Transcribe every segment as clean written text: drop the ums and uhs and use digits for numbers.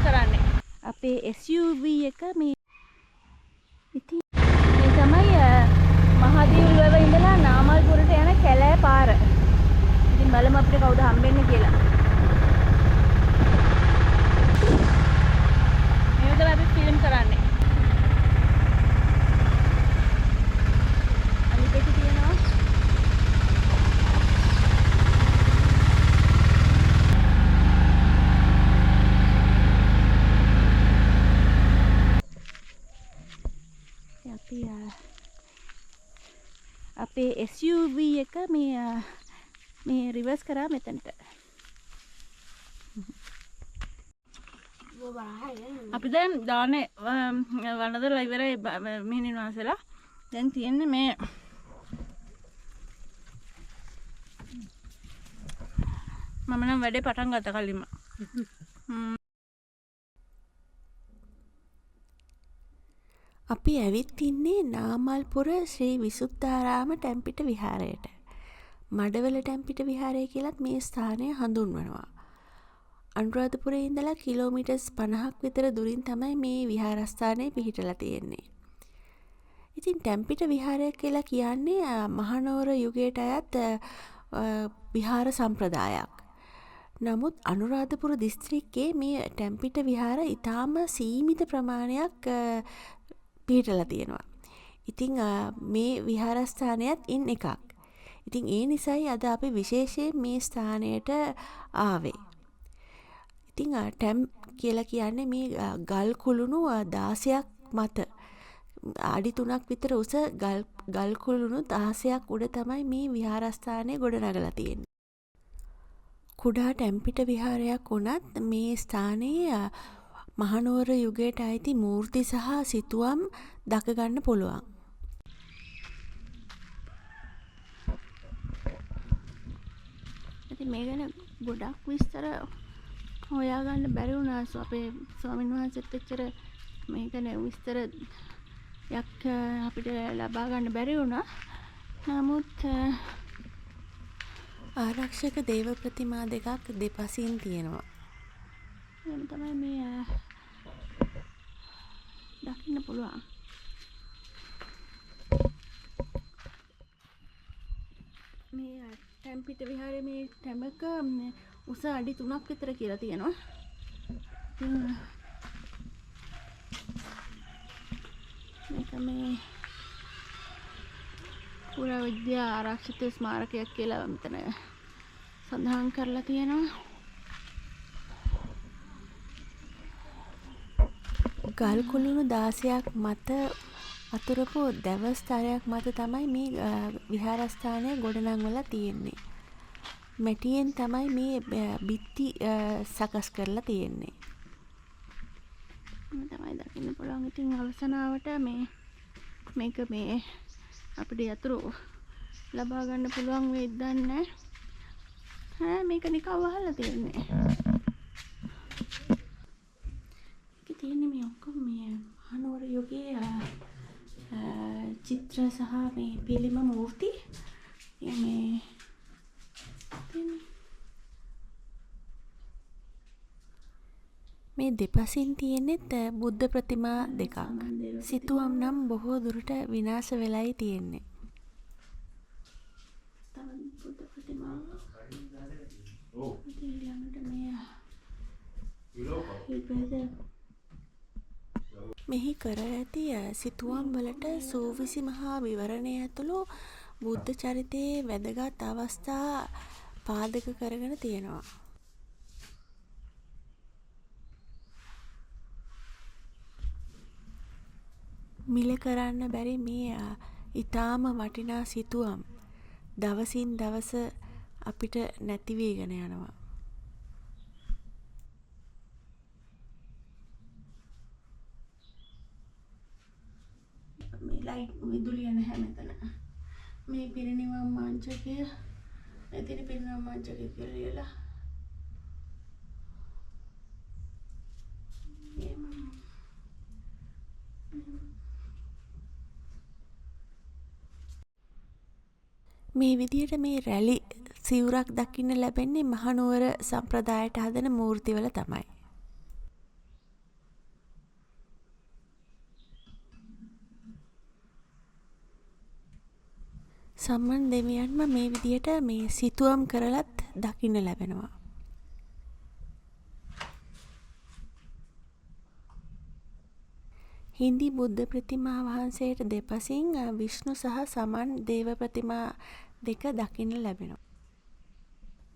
කරන්නේ. අපේ SUV එක මේ ඉතින් මේ තමයි මහදීවුල්වැව ඉඳලා නාමල්පුරට යන කැලෑ පාර. ඉතින් බලමු අපිට කවුද හම්බෙන්නේ කියලා. මේ විදිහට අපි ෆිල්ම් කරන්නේ. අනිත් තියෙනවා අපේ SUV එක මේ රිවර්ස් කරා මෙතනට. අපි දැන් දානේ වනදලා ඉවරයි මෙහෙණින් වහන්සේලා. දැන් තියෙන්නේ මේ මම නම් වැඩේ පටන් ගත්ත කලින්ම. අපි ඇවිත් ඉන්නේ නාමල්පුර ශ්‍රී විසුද්ධාරාම ටැම්පිට විහාරයට. මඩවල ටැම්පිට විහාරය කියලත් මේ ස්ථානය හඳුන්වනවා. අනුරාධපුරේ ඉඳලා කිලෝමීටර්ස් 50ක් විතර දුරින් තමයි මේ විහාරස්ථානය පිහිටලා තියෙන්නේ. ඉතින් ටැම්පිට විහාරය කියලා කියන්නේ මහනුවර යුගයට අයත් විහාර සම්ප්‍රදායක්. නමුත් අනුරාධපුර දිස්ත්‍රික්කයේ මේ ටැම්පිට විහාර ඉතාම සීමිත ප්‍රමාණයක් පිහිටලා තියෙනවා. ඉතින් මේ විහාරස්ථානයත් ඉන් එකක්. ඉතින් ඒ නිසයි අද අපි විශේෂයෙන් මේ ස්ථානයට ආවේ. ඉතින් ටැම් කියලා කියන්නේ මේ ගල් කුළුණු 16ක් මත අඩි 3ක් විතර උස ගල් කුළුණු 16ක් උඩ තමයි මේ විහාරස්ථානය ගොඩනගලා තියෙන්නේ. කුඩා ටැම්පිට විහාරයක් වුණත් මේ ස්ථානයේ මහනුවර යුගයට අයිති මූර්ති සහ සිතුවම් දක ගන්න පුළුවන්. ඉතින් මේ ගැන ගොඩක් විස්තර හොයාගන්න බැරි වුණා. අපේ ස්වාමීන් වහන්සේත් එච්චර මේ ගැන විස්තර යක් අපිට ලබා ගන්න බැරි වුණා. නමුත් ආරක්ෂක දේව ප්‍රතිමා දෙකක් දෙපසින් තියෙනවා. එහෙනම් තමයි මේ දකින්න පුළුවන්. මේ ටැම්පිට විහාරයේ මේ ටැඹක උස අඩි 3ක් විතර කියලා තියෙනවා. මේක මේ පුරාවිද්‍යා ආරක්ෂිත ස්මාරකයක් කියලා මෙතන සඳහන් කරලා තියෙනවා. ගල් කුළුණු 16ක් මත අතුරපු දැවස්තරයක් මත තමයි මේ විහාරස්ථානය ගොඩනංවලා තියෙන්නේ. මැටියෙන් තමයි මේ බිත්ති සකස් කරලා තියෙන්නේ. තමයි දකින්න පුළුවන්. ඉතින් අවසනාවට මේක මේ අපිට යතුරු ලබා ගන්න පුළුවන් වෙයිද දන්නේ නැහැ. මේක නිකන් වහලා තියෙන්නේ. ඒක තියෙන්නේ මේ ඔක්කොම මේ මහනුවර යුගයේ චිත්‍ර සහ මේ පිළිම මූර්ති මේ මේ දෙපසින් තියෙනෙත් බුද්ධ ප්‍රතිමා දෙකක්. සිතුවම් නම් බොහෝ දුරට විනාශ වෙලයි තියෙන්නේ. බුද්ධ ප්‍රතිමා මෙහි කර ඇති සිතුවම් වලට සූවිසි මහා විවරණය ඇතුළු බුද්ධ චරිතයේ වැදගත් අවස්ථා පාදක කරගෙන තියෙනවා. මිල කරන්න බැරි මේ ඊටාම වටිනා සිතුවම් දවසින් දවස අපිට නැති වෙගෙන යනවා. මේ ලයිට් විදුලිය නැහැ මෙතන. මේ පිරිනිවන් මංචකය එතන පිරිනිවන් මංචකය කියලා මේ විදියට මේ රැලි සිවුරක් දකින්න ලැබෙන්නේ මහනුවර සම්ප්‍රදායට හදන මූර්තිවල තමයි. සම්මන් දෙවියන්ම මේ විදියට මේ සිතුවම් කරලත් දකින්න ලැබෙනවා. හින්දි බුද්ධ ප්‍රතිමා වහන්සේට දෙපසින් විෂ්ණු සහ සමන් දේව ප්‍රතිමා දෙක දකින්න ලැබෙනවා.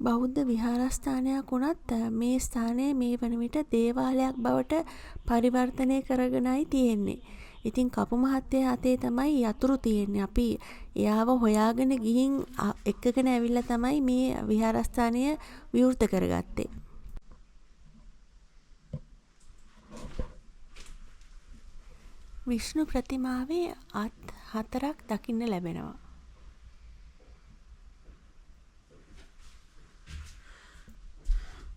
බෞද්ධ විහාරස්ථානයක් වුණත් මේ ස්ථානය මේ වන විට දේවාලයක් බවට පරිවර්තනය කරගෙනයි තියෙන්නේ. ඉතින් කපු මහත්තයා අතේ තමයි යතුරු තියෙන්නේ. අපි එයාව හොයාගෙන ගිහින් එක්කගෙන ඇවිල්ලා තමයි මේ විහාරස්ථානය විවෘත කරගත්තේ. විෂ්ණු ප්‍රතිමාවේ අත් 4ක් දකින්න ලැබෙනවා.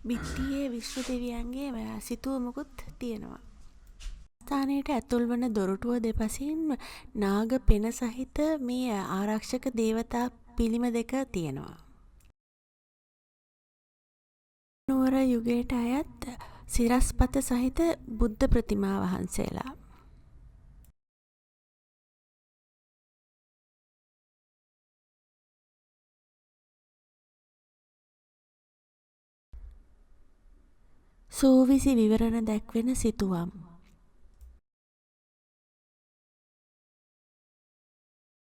බිත්තියේ විෂ්ණු දෙවියන්ගේ සිතුවමකුත් තියෙනවා. ස්ථානයට ඇතුල් වන දොරටුව දෙපසින් නාග පෙන සහිත මේ ආරක්ෂක දේවතා පිළිම දෙක තියෙනවා. නුවර යුගයට අයත් සිරස්පත සහිත බුද්ධ ප්‍රතිමා වහන්සේලා. සූවිසි විවරණ දැක්වෙන සිතුවම්.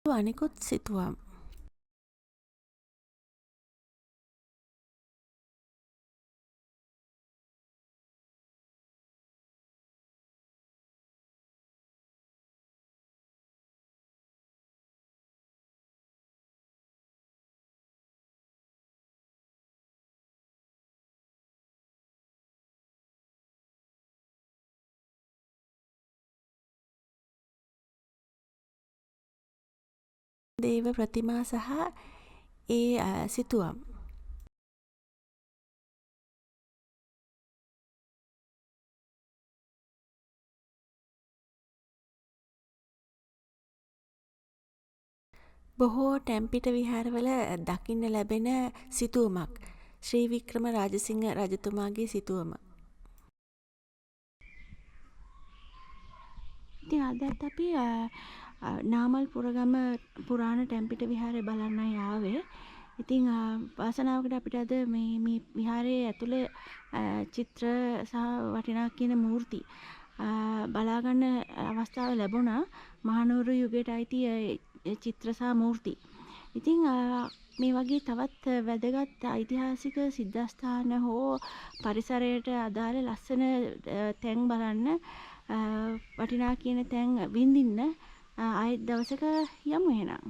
අනිකුත් සිතුවම්. දේව ප්‍රතිමා සහ ඒ සිතුවම්. බොහෝ ටැම්පිට විහාරවල දකින්න ලැබෙන සිතුවමක්. ශ්‍රී වික්‍රම රාජසිංහ රජතුමාගේ සිතුවම. ඉතින් අදත් අපි නාමල් පුරගම පුරාණ ටැම්පිට විහාරය බලන්නයි ආවේ. ඉතින් වාසනාවකට අපිට අද මේ විහාරයේ ඇතුලේ චිත්‍ර සහ වටිනා කියන මූර්ති බලාගන්න අවස්ථාව ලැබුණා. මහනුවර යුගයට අයිති චිත්‍ර සහ මූර්ති. ඉතින් මේ වගේ තවත් වැදගත් ඓතිහාසික සිද්ධාස්ථාන හෝ පරිසරයට අදාළ ලස්සන තැන් බලන්න වටිනා කියන තැන් විඳින්න ආයෙත් දවසක යමු එහෙනම්.